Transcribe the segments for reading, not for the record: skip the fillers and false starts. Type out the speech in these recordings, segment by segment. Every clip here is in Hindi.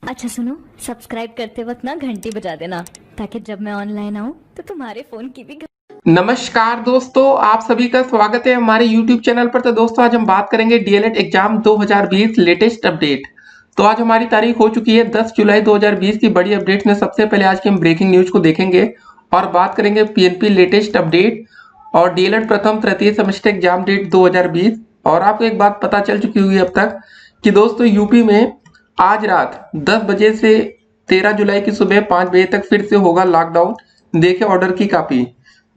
अच्छा सुनो, सब्सक्राइब करते वक्त ना घंटी बजा देना ताकि जब मैं ऑनलाइन आऊँ तो तुम्हारे फोन की भी नमस्कार दोस्तों, आप सभी का स्वागत है हमारे YouTube चैनल पर। तो दोस्तों आज हम बात करेंगे डीएलएड एग्जाम 2020 लेटेस्ट अपडेट। तो आज हमारी तारीख हो चुकी है 10 जुलाई 2020 की बड़ी अपडेट में सबसे पहले आज की हम ब्रेकिंग न्यूज को देखेंगे और बात करेंगे पीएनपी लेटेस्ट अपडेट और डीएलएड प्रथम तृतीय सेमेस्टर एग्जाम डेट 2020। और आपको एक बात पता चल चुकी हुई अब तक कि दोस्तों यूपी में आज रात 10 बजे से 13 जुलाई की सुबह 5 बजे तक फिर से होगा लॉकडाउन। देखे ऑर्डर की कॉपी।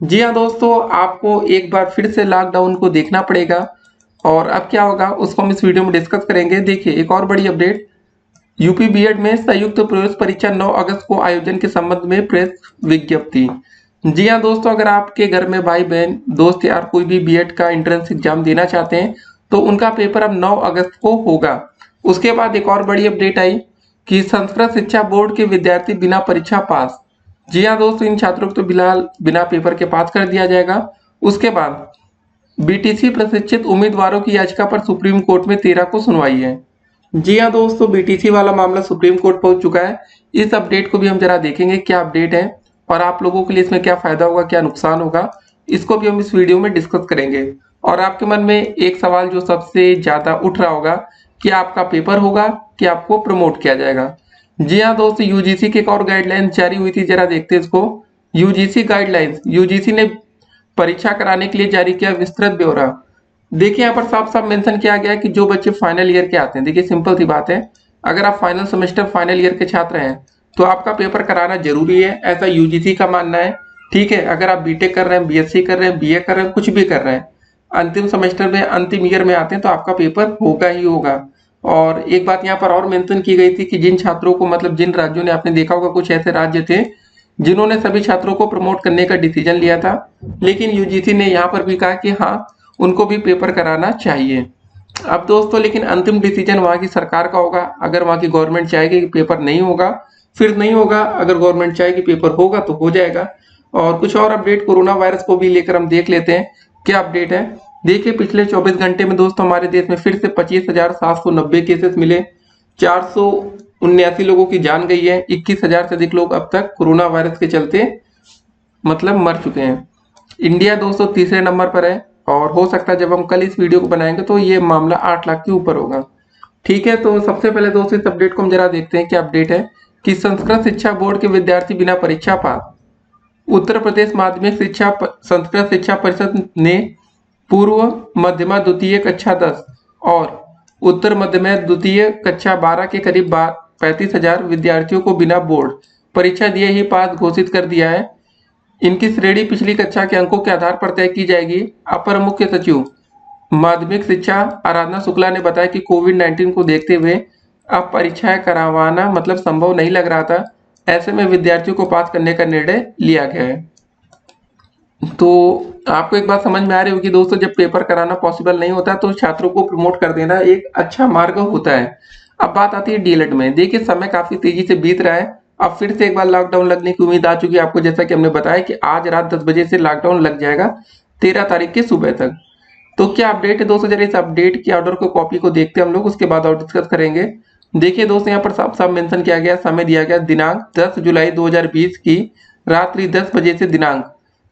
जी हाँ दोस्तों, आपको एक बार फिर से लॉकडाउन को देखना पड़ेगा और अब क्या होगा उसको हम इस वीडियो में डिस्कस करेंगे। देखिए एक और बड़ी अपडेट, यूपी बीएड में संयुक्त प्रवेश परीक्षा 9 अगस्त को आयोजन के संबंध में प्रेस विज्ञप्ति। जी हाँ दोस्तों, अगर आपके घर में भाई बहन दोस्त यार कोई भी बीएड का एंट्रेंस एग्जाम देना चाहते हैं तो उनका पेपर अब 9 अगस्त को होगा। उसके बाद एक और बड़ी अपडेट आई कि संस्कृत शिक्षा बोर्ड के विद्यार्थी बिना परीक्षा पास। जी हाँ दोस्तों, इन छात्रों को तो फिलहाल बिना पेपर के पास कर दिया जाएगा। उसके बाद बीटीसी प्रशिक्षित उम्मीदवारों की याचिका पर सुप्रीम कोर्ट में 13 को सुनवाई है। जी हाँ दोस्तों, बीटीसी वाला मामला सुप्रीम कोर्ट पहुंच चुका है। इस अपडेट को भी हम जरा देखेंगे क्या अपडेट है और आप लोगों के लिए इसमें क्या फायदा होगा क्या नुकसान होगा, इसको भी हम इस वीडियो में डिस्कस करेंगे। और आपके मन में एक सवाल जो सबसे ज्यादा उठ रहा होगा कि आपका पेपर होगा कि आपको प्रमोट किया जाएगा। जी हाँ दोस्तों, यूजीसी की एक और गाइडलाइंस जारी हुई थी, जरा देखते हैं इसको। यूजीसी गाइडलाइंस, यूजीसी ने परीक्षा कराने के लिए जारी किया विस्तृत ब्यौरा। देखिए यहाँ पर साफ साफ मेंशन किया गया है कि जो बच्चे फाइनल ईयर के आते हैं, देखिए सिंपल सी बात है, अगर आप फाइनल सेमेस्टर फाइनल ईयर के छात्र हैं तो आपका पेपर कराना जरूरी है, ऐसा यूजीसी का मानना है। ठीक है, अगर आप बीटेक कर रहे हैं, बीएससी कर रहे हैं, बीए कर रहे हैं, कुछ भी कर रहे हैं, अंतिम सेमेस्टर में अंतिम ईयर में आते हैं तो आपका पेपर होगा ही होगा। और एक बात यहाँ पर और मेंशन की गई थी कि जिन छात्रों को मतलब जिन राज्यों ने, आपने देखा होगा कुछ ऐसे राज्य थे जिन्होंने सभी छात्रों को प्रमोट करने का डिसीजन लिया था, लेकिन यूजीसी ने यहाँ पर भी कहा कि हाँ उनको भी पेपर कराना चाहिए। अब दोस्तों लेकिन अंतिम डिसीजन वहाँ की सरकार का होगा। अगर वहाँ की गवर्नमेंट चाहेगी कि पेपर नहीं होगा फिर नहीं होगा, अगर गवर्नमेंट चाहेगी पेपर होगा तो हो जाएगा। और कुछ और अपडेट कोरोना वायरस को भी लेकर हम देख लेते हैं क्या अपडेट है। देखिए पिछले 24 घंटे में दोस्तों हमारे देश में फिर से 25,790 केसेस मिले, 479 लोगों की जान गई है, 21,000 से अधिक लोग अब तक कोरोना वायरस के चलते मतलब मर चुके हैं। इंडिया दोस्तों तीसरे नंबर पर है और हो सकता है जब हम कल इस वीडियो को बनाएंगे तो ये मामला 8 लाख के ऊपर होगा। ठीक है, तो सबसे पहले दोस्तों इस अपडेट को हम जरा देखते हैं क्या अपडेट है कि संस्कृत शिक्षा बोर्ड के विद्यार्थी बिना परीक्षा पास। उत्तर प्रदेश माध्यमिक शिक्षा संस्कृत शिक्षा परिषद ने पूर्व मध्यमा द्वितीय कक्षा 10 और उत्तर मध्यमा द्वितीय कक्षा 12 के करीब 35,000 विद्यार्थियों को बिना बोर्ड परीक्षा दिए ही पास घोषित कर दिया है। इनकी श्रेणी पिछली कक्षा के अंकों के आधार पर तय की जाएगी। अपर मुख्य सचिव माध्यमिक शिक्षा आराधना शुक्ला ने बताया कि कोविड-19 को देखते हुए अब परीक्षाएं करवाना मतलब संभव नहीं लग रहा था, ऐसे में विद्यार्थियों को पास करने का निर्णय लिया गया है। तो आपको एक बात समझ में आ रही होगी दोस्तों, जब पेपर कराना पॉसिबल नहीं होता तो छात्रों को प्रमोट कर देना एक अच्छा मार्ग होता है। अब बात आती है डीएलएड में। देखिए समय काफी तेजी से बीत रहा है, अब फिर से एक बार लॉकडाउन लगने की उम्मीद आ चुकी है आपको, जैसा कि हमने बताया कि आज रात 10 बजे से लॉकडाउन लग जाएगा 13 तारीख की सुबह तक। तो क्या अपडेट है दोस्तों, जरा इस अपडेट की ऑर्डर को कॉपी को देखते हैं हम लोग, उसके बाद और डिस्कस करेंगे। देखिए दोस्तों यहाँ पर साफ साफ मेंशन किया गया, समय दिया गया दिनांक 10 जुलाई 2020 की रात्रि 10 बजे से दिनांक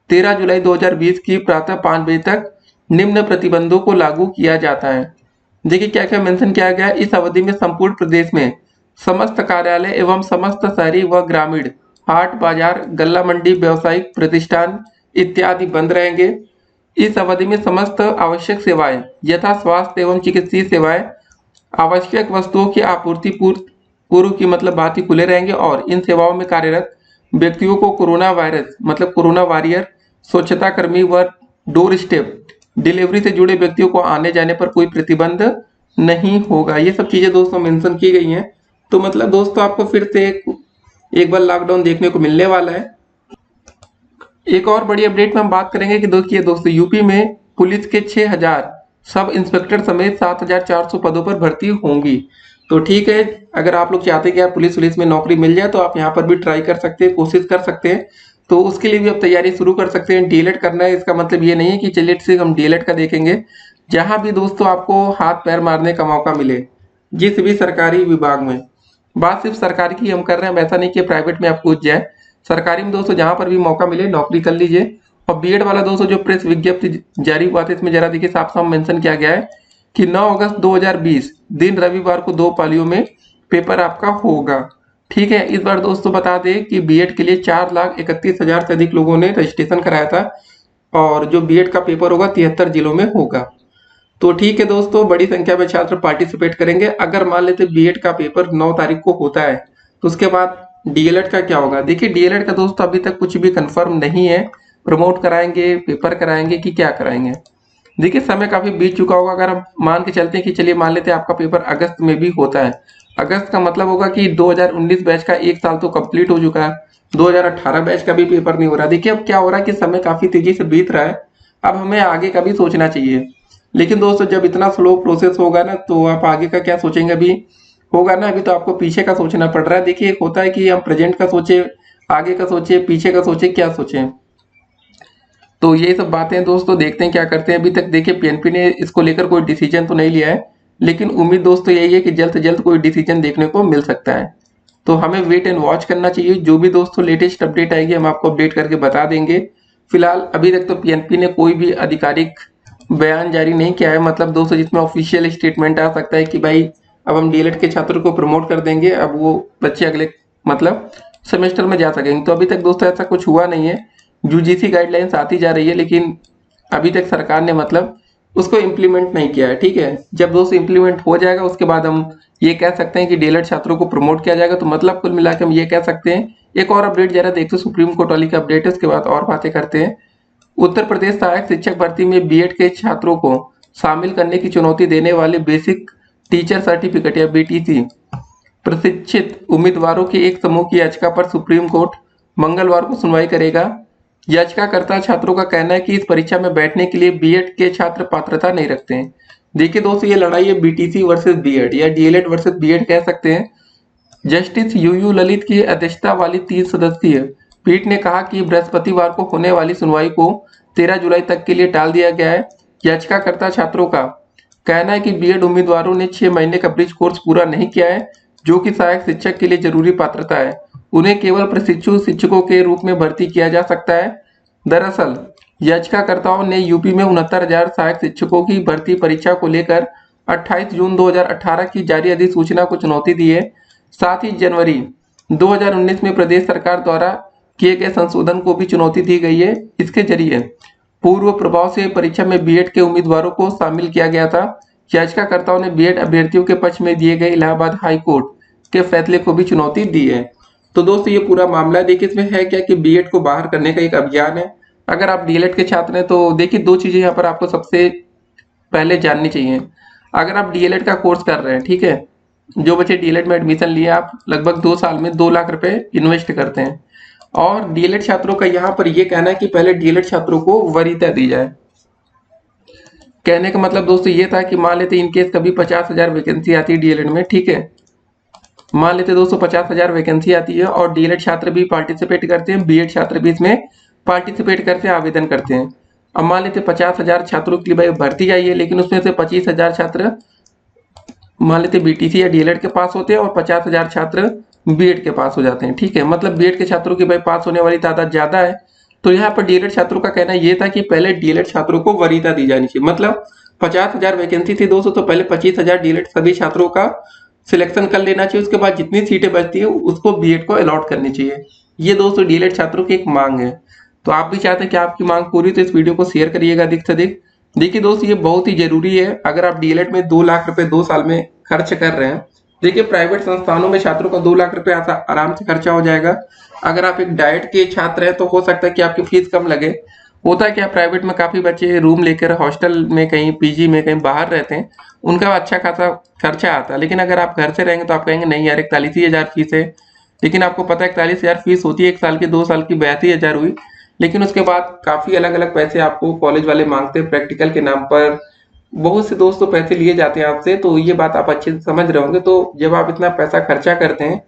13 जुलाई 2020 की प्रातः 5 बजे तक निम्न प्रतिबंधों को लागू किया जाता है। देखिए क्या क्या मेंशन किया गया है। इस अवधि में संपूर्ण प्रदेश में समस्त कार्यालय एवं समस्त शहरी व ग्रामीण हाट बाजार गल्ला मंडी व्यावसायिक प्रतिष्ठान इत्यादि बंद रहेंगे। इस अवधि में समस्त आवश्यक सेवाएं यथा स्वास्थ्य एवं चिकित्सीय सेवाएं, आवश्यक वस्तुओं की आपूर्ति पूर्व की मतलब बात ही खुले रहेंगे और इन सेवाओं में कार्यरत व्यक्तियों को कोरोना वायरस मतलब कोरोना वॉरियर, स्वच्छता कर्मी व डोर स्टेप डिलीवरी से जुड़े व्यक्तियों को आने जाने पर कोई प्रतिबंध नहीं होगा। ये सब चीजें दोस्तों मेंशन की गई हैं। तो मतलब दोस्तों आपको फिर से एक बार लॉकडाउन देखने को मिलने वाला है। एक और बड़ी अपडेट में हम बात करेंगे कि देखिए दोस्तों यूपी में पुलिस के 6,000 सब इंस्पेक्टर समेत 7,400 पदों पर भर्ती होंगी। तो ठीक है, अगर आप लोग चाहते हैं कि यार पुलिस में नौकरी मिल जाए तो आप यहाँ पर भी ट्राई कर सकते हैं, कोशिश कर सकते हैं। तो उसके लिए भी आप तैयारी शुरू कर सकते हैं। डीएलएड करना है इसका मतलब ये नहीं है कि चलिए सिर्फ हम डीएलएड का देखेंगे। जहां भी दोस्तों आपको हाथ पैर मारने का मौका मिले जिस भी सरकारी विभाग में, बात सिर्फ सरकारी की हम कर रहे हैं, वैसा नहीं कि प्राइवेट में आप कूद जाए। सरकारी में दोस्तों जहां पर भी मौका मिले नौकरी कर लीजिए। और बीएड वाला दोस्तों जो प्रेस विज्ञप्ति जारी हुआ था, इसमें जरा देखिए साफ साफ मेंशन किया गया है कि 9 अगस्त 2020 दिन रविवार को 2 पालियों में पेपर आपका होगा। ठीक है, इस बार दोस्तों बता दें कि बीएड के लिए 4,31,000 से अधिक लोगों ने रजिस्ट्रेशन कराया था और जो बीएड का पेपर होगा 73 जिलों में होगा। तो ठीक है दोस्तों, बड़ी संख्या में छात्र पार्टिसिपेट करेंगे। अगर मान लेते बीएड का पेपर 9 तारीख को होता है तो उसके बाद डीएलएड का क्या होगा? देखिए डीएलएड का दोस्तों अभी तक कुछ भी कंफर्म नहीं है, प्रमोट कराएंगे, पेपर कराएंगे कि क्या कराएंगे। देखिए समय काफी बीत चुका होगा। अगर हम मान के चलते हैं कि चलिए मान लेते हैं आपका पेपर अगस्त में भी होता है, अगस्त का मतलब होगा कि 2019 बैच का 1 साल तो कंप्लीट हो चुका है, 2018 बैच का भी पेपर नहीं हो रहा। देखिए अब क्या हो रहा है कि समय काफी तेजी से बीत रहा है, अब हमें आगे का भी सोचना चाहिए। लेकिन दोस्तों जब इतना स्लो प्रोसेस होगा ना तो आप आगे का क्या सोचेंगे? अभी होगा ना, अभी तो आपको पीछे का सोचना पड़ रहा है। देखिए एक होता है कि हम प्रेजेंट का सोचे, आगे का सोचे, पीछे का सोचे, क्या सोचें। तो ये सब बातें दोस्तों देखते हैं क्या करते हैं। अभी तक देखिए पीएनपी ने इसको लेकर कोई डिसीजन तो नहीं लिया है, लेकिन उम्मीद दोस्तों यही है कि जल्द से जल्द कोई डिसीजन देखने को मिल सकता है। तो हमें वेट एंड वॉच करना चाहिए। जो भी दोस्तों लेटेस्ट अपडेट आएगी हम आपको अपडेट करके बता देंगे। फिलहाल अभी तक तो पीएनपी ने कोई भी आधिकारिक बयान जारी नहीं किया है, मतलब दोस्तों जिसमें ऑफिशियल स्टेटमेंट आ सकता है कि भाई अब हम डीएलएड के छात्रों को प्रमोट कर देंगे, अब वो बच्चे अगले मतलब सेमेस्टर में जा सकेंगे। तो अभी तक दोस्तों ऐसा कुछ हुआ नहीं है। यूजीसी गाइडलाइंस आती जा रही है, लेकिन अभी तक सरकार ने मतलब उसको इम्प्लीमेंट नहीं किया है। ठीक है, जब दोस्तों इम्प्लीमेंट हो जाएगा उसके बाद हम ये कह सकते हैं कि डीएलएड छात्रों को प्रमोट किया जाएगा। तो मतलब कुल मिला के हम ये कह सकते हैं। एक और अपडेट जरा देखते हैं, सुप्रीम कोर्ट वाली का अपडेट है, उसके बाद और बातें करते हैं। उत्तर प्रदेश सहायक शिक्षक भर्ती में बीएड के छात्रों को शामिल करने की चुनौती देने वाले बेसिक टीचर सर्टिफिकेट या बीटीसी प्रशिक्षित उम्मीदवारों के एक समूह की याचिका पर सुप्रीम कोर्ट मंगलवार को सुनवाई करेगा। याचिकाकर्ता छात्रों का कहना है कि इस परीक्षा में बैठने के लिए बीएड के छात्र पात्रता नहीं रखते हैं। देखिए दोस्तों ये लड़ाई है बीटीसी वर्सेस बीएड या डीएलएड वर्सेस बीएड कह सकते हैं। जस्टिस यूयू ललित की अध्यक्षता वाली 3 सदस्यीय पीठ ने कहा कि बृहस्पतिवार को होने वाली सुनवाई को 13 जुलाई तक के लिए टाल दिया गया है। याचिकाकर्ता छात्रों का कहना है कि बीएड उम्मीदवारों ने 6 महीने का ब्रिज कोर्स पूरा नहीं किया है, जो कि सहायक शिक्षक के लिए जरूरी पात्रता है। उन्हें केवल प्रशिक्षु शिक्षकों के रूप में भर्ती किया जा सकता है। दरअसल याचिकाकर्ताओं ने यूपी में 69,000 सहायक शिक्षकों की भर्ती परीक्षा को लेकर 28 जून 2018 की जारी अधिसूचना को चुनौती दी है। साथ ही जनवरी 2019 में प्रदेश सरकार द्वारा किए गए संशोधन को भी चुनौती दी गई है। इसके जरिए पूर्व प्रभाव से परीक्षा में बीएड के उम्मीदवारों को शामिल किया गया था। याचिकाकर्ताओं ने बीएड अभ्यर्थियों के पक्ष में दिए गए इलाहाबाद हाई कोर्ट के फैसले को भी चुनौती दी है। तो दोस्तों ये पूरा मामला है। देखिए इसमें है क्या कि बीएड को बाहर करने का एक अभियान है। अगर आप डीएलएड के छात्र हैं तो देखिए 2 चीजें यहाँ पर आपको सबसे पहले जाननी चाहिए। अगर आप डीएलएड का कोर्स कर रहे हैं, ठीक है, जो बच्चे डीएलएड में एडमिशन लिए आप लगभग 2 साल में 2 लाख रुपए इन्वेस्ट करते हैं। और डीएलएड छात्रों का यहाँ पर ये कहना है कि पहले डीएलएड छात्रों को वरीयता दी जाए। कहने का मतलब दोस्तों ये था कि मान लेते इनकेस कभी 50,000 वैकेंसी आती है डीएलएड में, ठीक है, मान लेते दोस्तों 50,000 वैकेंसी आती है और डीएलएड छात्र भी पार्टिसिपेट करते हैं, बीएड छात्र भी इसमें पार्टिसिपेट करते हैं, आवेदन करते हैं। अब मान लेते 50,000 छात्रों के लिए भाई भर्ती आई है, लेकिन उसमें से 25,000 छात्र मान लेते बीटीसी या डीएलएड के पास होते हैं और 50,000 छात्र बीएड के पास हो जाते हैं। ठीक है, मतलब बीएड के छात्रों की भाई पास होने वाली तादाद ज्यादा है। तो यहाँ पर डीएलएड छात्रों का कहना ये था कि पहले डीएलएड छात्रों को वरीयता दी जानी चाहिए। मतलब 50,000 वैकेंसी थी दोस्तों, तो पहले 25,000 डीएलएड सभी छात्रों का सिलेक्शन कर लेना चाहिए। उसके बाद जितनी सीटें बचती है उसको बीएड को अलॉट करनी चाहिए। ये दोस्तों डीएलएड छात्रों की एक मांग है। तो आप भी चाहते हैं कि आपकी मांग पूरी, तो इस वीडियो को शेयर करिएगा अधिक से अधिक। देखिए दोस्तों ये बहुत ही जरूरी है। अगर आप डीएलएड में 2 लाख रुपए 2 साल में खर्च कर रहे हैं, देखिए प्राइवेट संस्थानों में छात्रों का 2 लाख रुपए आराम से खर्चा हो जाएगा। अगर आप एक डाइट के छात्र हैं तो हो सकता है कि आपकी फीस कम लगे। होता है क्या, प्राइवेट में काफी बच्चे रूम लेकर हॉस्टल में कहीं पीजी में कहीं बाहर रहते हैं, उनका अच्छा खासा खर्चा आता है। लेकिन अगर आप घर से रहेंगे तो आप कहेंगे नहीं यार 41,000 फीस है। लेकिन आपको पता है 41,000 फीस होती है, 1 साल की 2 साल की 82,000 हुई। लेकिन उसके बाद काफी अलग अलग पैसे आपको कॉलेज वाले मांगते हैं, प्रैक्टिकल के नाम पर बहुत से दोस्तों पैसे लिए जाते हैं आपसे। तो ये बात आप अच्छे से समझ रहे होंगे। तो जब आप इतना पैसा खर्चा करते हैं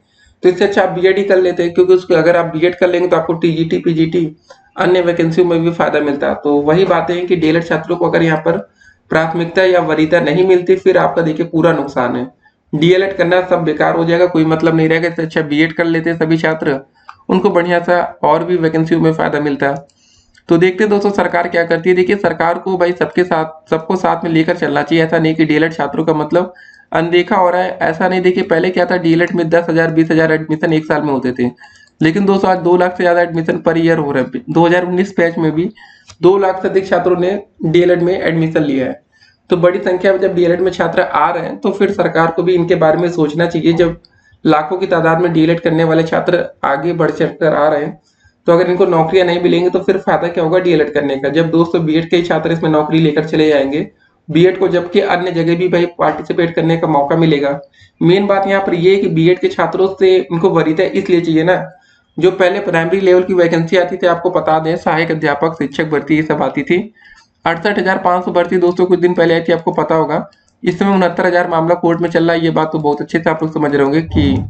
तो इससे अच्छा आप बीएड ही कर लेते हैं, क्योंकि उसको अगर आप बीएड कर लेंगे तो आपको टीजीटी पीजीटी अन्य वैकेंसियों में भी फायदा मिलता है। तो वही बातें हैं कि डीएलएड छात्रों को अगर यहाँ पर प्राथमिकता या वरीयता नहीं मिलती, फिर आपका देखिए पूरा नुकसान है। डीएलएड करना सब बेकार हो जाएगा, कोई मतलब नहीं रहेगा। इससे अच्छा बीएड कर लेते सभी छात्र, उनको बढ़िया सा और भी वैकेंसी में फायदा मिलता। तो देखते हैं दोस्तों सरकार क्या करती है। देखिए सरकार को भाई सबके साथ, सबको साथ में लेकर चलना चाहिए। ऐसा नहीं कि डीएलएड छात्रों का मतलब अनदेखा हो रहा है, ऐसा नहीं। देखिए पहले क्या था, डीएलएड में 10,000 20,000 एडमिशन एक साल में होते थे, लेकिन दोस्तों आज 2 लाख से ज्यादा एडमिशन पर ईयर हो रहे हैं। 2019 बैच में भी 2 लाख से अधिक छात्रों ने डीएलएड में एडमिशन लिया है। तो बड़ी संख्या में जब डीएलएड में छात्र आ रहे हैं तो फिर सरकार को भी इनके बारे में सोचना चाहिए। जब लाखों की तादाद में डीएलएड करने वाले छात्र आगे बढ़ चढ़कर आ रहे हैं, तो अगर इनको नौकरियां नहीं मिलेंगी तो फिर फायदा क्या होगा डीएलएड करने का, जब दोस्तों बीएड के ही छात्र इसमें नौकरी लेकर चले जाएंगे बीएड को, जबकि अन्य जगह भी भाई पार्टिसिपेट करने का मौका मिलेगा। मेन बात यहाँ पर ये है कि बीएड के छात्रों से इनको वरीयता इसलिए चाहिए ना, जो पहले प्राइमरी लेवल की वैकेंसी आती थी, आपको बता दें सहायक अध्यापक शिक्षक भर्ती ये सब आती थी, 68,500 भर्ती दोस्तों कुछ दिन पहले आई थी, आपको पता होगा। इस समय 69,000 मामला कोर्ट में चल रहा है। ये बात तो बहुत अच्छे से आप लोग समझ रहे होंगे कि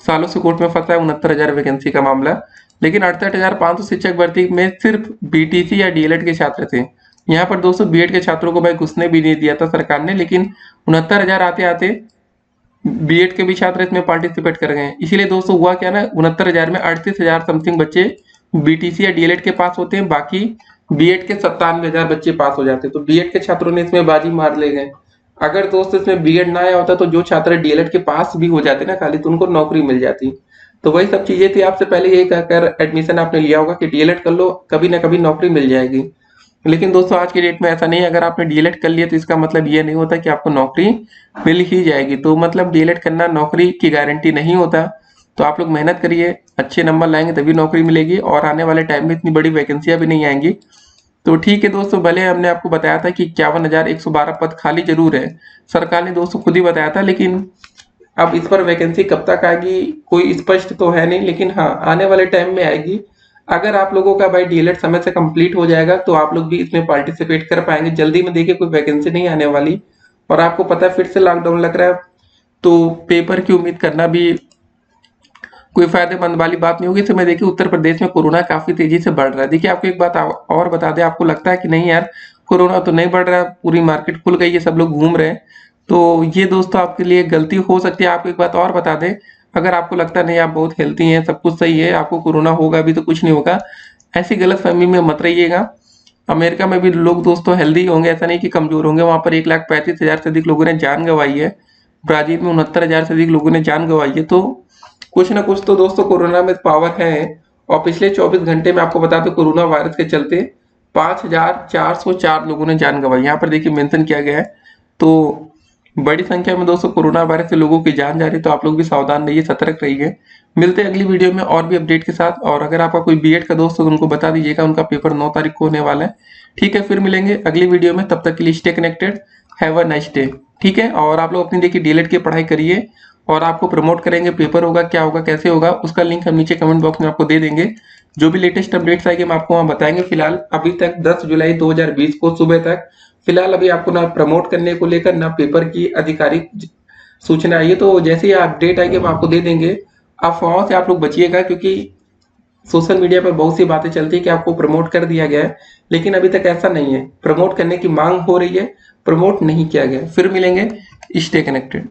सालों से कोर्ट में फंसा है 69,000 वैकेंसी का मामला। लेकिन 68,500 शिक्षक भर्ती में सिर्फ बीटीसी या डीएलएड के छात्र थे। यहाँ पर दोस्तों बीएड के छात्रों को भाई घुसने भी नहीं दिया था सरकार ने, लेकिन 69,000 आते आते बीएड के भी छात्र इसमें पार्टिसिपेट कर गए। इसीलिए दोस्तों हुआ क्या ना, 69,000 में 38,000 समथिंग बच्चे बीटीसी या डीएलएड के पास होते हैं, बाकी बीएड के 97,000 बच्चे पास हो जाते हैं। तो बीएड के छात्रों ने इसमें बाजी मार ले गए। अगर दोस्त इसमें बीएड ना आया होता तो जो छात्र डीएलएड के पास भी हो जाते ना खाली, तो उनको नौकरी मिल जाती। तो वही सब चीजें थी, आपसे पहले यही कहकर एडमिशन आपने लिया होगा कि डीएलएड कर लो, कभी ना कभी नौकरी मिल जाएगी। लेकिन दोस्तों आज के डेट में ऐसा नहीं है। अगर आपने डीएलएड कर लिया तो इसका मतलब ये नहीं होता कि आपको नौकरी मिल ही जाएगी। तो मतलब डीएलएड करना नौकरी की गारंटी नहीं होता। तो आप लोग मेहनत करिए, अच्छे नंबर लाएंगे तभी नौकरी मिलेगी, और आने वाले टाइम में इतनी बड़ी वैकेंसियां भी नहीं आएंगी। तो ठीक है दोस्तों, भले हमने आपको बताया था कि 51,112 पद खाली जरूर है, सरकार ने दोस्तों खुद ही बताया था, लेकिन अब इस पर वैकेंसी कब तक आएगी कोई स्पष्ट तो है नहीं, लेकिन हाँ आने वाले टाइम में आएगी। अगर आप लोगों का भाई डीएलएड समय से कंप्लीट हो जाएगा तो आप लोग भी इसमें पार्टिसिपेट कर पाएंगे। जल्दी में देखिए कोई वैकेंसी नहीं आने वाली, और आपको पता है फिर से लॉकडाउन लग रहा है, तो पेपर की उम्मीद करना भी कोई फायदेमंद वाली बात नहीं होगी। इस समय देखिए उत्तर प्रदेश में कोरोना काफी तेजी से बढ़ रहा है। देखिए आपको एक बात और बता दें, आपको लगता है कि नहीं यार कोरोना तो नहीं बढ़ रहा है, पूरी मार्केट खुल गई है, सब लोग घूम रहे हैं, तो ये दोस्तों आपके लिए गलती हो सकती है। आपको एक बात और बता दें, अगर आपको लगता नहीं आप बहुत हेल्थी हैं, सब कुछ सही है, आपको कोरोना होगा भी तो कुछ नहीं होगा, ऐसी गलतफहमी में मत रहिएगा। अमेरिका में भी लोग दोस्तों हेल्दी होंगे, ऐसा नहीं कि कमजोर होंगे। वहां पर 1,35,000 से अधिक लोगों ने जान गंवाई है, ब्राजील में 69,000 से अधिक लोगों ने जान गंवाई है। तो कुछ ना कुछ तो दोस्तों कोरोना में पावर है। और पिछले 24 घंटे में आपको बता दो कोरोना वायरस के चलते 5,404 लोगों ने जान गंवाई, यहाँ पर देखिए मेंशन किया गया है। तो बड़ी संख्या में दोस्तों कोरोना वायरस से लोगों की जान जा रही है, तो आप लोग भी सावधान रहिए, सतर्क रहिए। मिलते हैं अगली वीडियो में और भी अपडेट के साथ। और अगर आपका कोई बीएड का दोस्त हो तो उनको बता दीजिएगा, उनका पेपर 9 तारीख को होने वाला है। ठीक है, फिर मिलेंगे अगली वीडियो में, तब तक के लिए stay connected, have a nice day. ठीक है, और आप लोग अपनी देखिए डीएलएड की पढ़ाई करिए, और आपको प्रमोट करेंगे, पेपर होगा क्या होगा कैसे होगा उसका लिंक हम नीचे कमेंट बॉक्स में आपको दे देंगे। जो भी लेटेस्ट अपडेट्स आएंगे हम आपको वहां बताएंगे। फिलहाल अभी तक 10 जुलाई 2020 को सुबह तक फिलहाल अभी आपको ना प्रमोट करने को लेकर ना पेपर की आधिकारिक सूचना आई है, तो जैसे ही अपडेट आएगी हम आपको दे देंगे। अफवाहों से आप लोग बचिएगा, क्योंकि सोशल मीडिया पर बहुत सी बातें चलती है कि आपको प्रमोट कर दिया गया है, लेकिन अभी तक ऐसा नहीं है। प्रमोट करने की मांग हो रही है, प्रमोट नहीं किया गया। फिर मिलेंगे, स्टे कनेक्टेड।